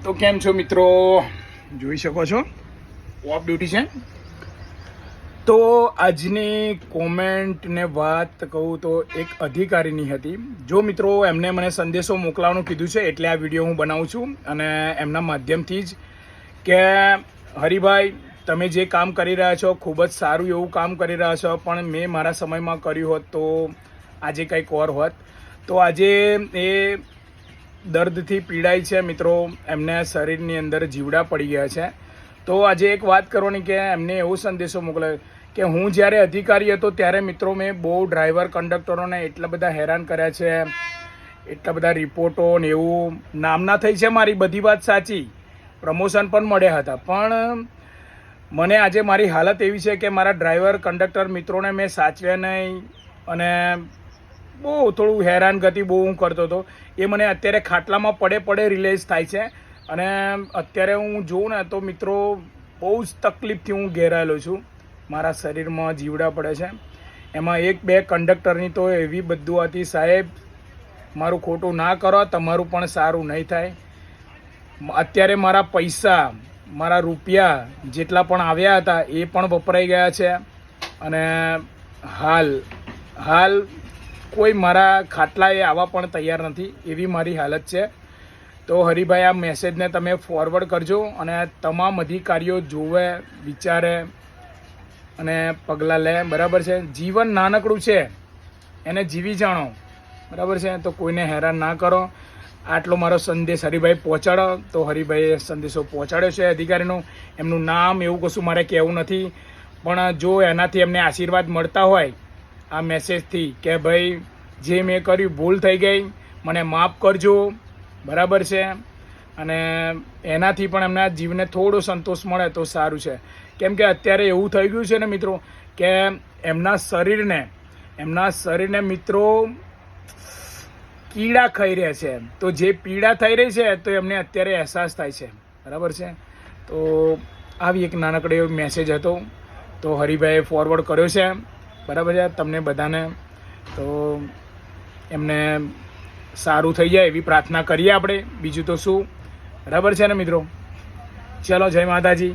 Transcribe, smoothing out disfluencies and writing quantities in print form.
તો કેમ છો મિત્રો? જોઈ શકો છો ઓફ ડ્યુટી છે. તો આજની કોમેન્ટ ને વાત કહું તો એક અધિકારીની હતી. જો મિત્રો એમને મને સંદેશો મોકલવાનું કીધું છે એટલે આ વિડીયો હું બનાવું છું અને એમના માધ્યમથી જ કે હરિભાઈ તમે જે કામ કરી રહ્યા છો ખૂબ જ સારું એવું કામ કરી રહ્યા છો, પણ મેં મારા સમયમાં કર્યું હોત તો આજે કંઈક ઓર હોત. તો આજે એ દર્દથી પીડાય છે મિત્રો, એમને શરીરની અંદર જીવડા પડી ગયા છે. તો આજે એક વાત કરવાની કે એમને એવો સંદેશો મોકલ્યો કે હું જ્યારે અધિકારી હતો ત્યારે મિત્રો મેં બહુ ડ્રાઈવર કંડક્ટરોને એટલા બધા હેરાન કર્યા છે, એટલા બધા રિપોર્ટો ને એવું નામના થઈ છે. મારી બધી વાત સાચી, પ્રમોશન પણ મળ્યા હતા, પણ મને આજે મારી હાલત એવી છે કે મારા ડ્રાઈવર કંડક્ટર મિત્રોને મેં સાચવ્યા નહીં અને બહુ થોડું હેરાનગતિ બહુ હું કરતો હતો. એ મને અત્યારે ખાટલામાં પડે રિલાઇઝ થાય છે અને અત્યારે હું જોઉં ને તો મિત્રો બહુ જ તકલીફથી હું ઘેરાયેલો છું. મારા શરીરમાં જીવડા પડે છે. એમાં એક બે કંડક્ટરની તો એવી બધું હતી, સાહેબ મારું ખોટું ના કરો, તમારું પણ સારું નહીં થાય. અત્યારે મારા પૈસા, મારા રૂપિયા જેટલા પણ આવ્યા હતા એ પણ વપરાઈ ગયા છે અને હાલ કોઈ મારા ખાટલાએ આવવા પણ તૈયાર નથી, એવી મારી હાલત છે. તો હરિભાઈ આ મેસેજને તમે ફોરવર્ડ કરજો અને તમામ અધિકારીઓ જોવે, વિચારે અને પગલાં લે. બરાબર છે? જીવન નાનકડું છે, એને જીવી જાણો. બરાબર છે? તો કોઈને હેરાન ના કરો. આટલો મારો સંદેશ હરિભાઈ પહોંચાડો. તો હરિભાઈએ સંદેશો પહોંચાડ્યો છે અધિકારીનો. એમનું નામ એવું કશું મારે કહેવું નથી, પણ જો એનાથી એમને આશીર્વાદ મળતા હોય આ મેસેજથી કે ભાઈ જે મેં કર્યું ભૂલ થઈ ગઈ, મને માફ કરજો. બરાબર છે? અને એનાથી પણ એમના જીવને થોડો સંતોષ મળે તો સારું છે. કેમ કે અત્યારે એવું થઈ ગયું છે ને મિત્રો કે એમના શરીરને મિત્રો કીડા ખાઈ રહ્યા છે. તો જે પીડા થઈ રહી છે તો એમને અત્યારે અહેસાસ થાય છે. બરાબર છે? તો આવી એક નાનકડો મેસેજ હતો, તો હરિભાઈએ ફોરવર્ડ કર્યો છે. બરાબર છે? તમને બધાને તો એમને સારું થઈ જાય એવી પ્રાર્થના કરીએ આપણે. બીજું તો શું? બરાબર છે ને મિત્રો? ચલો, જય માતાજી.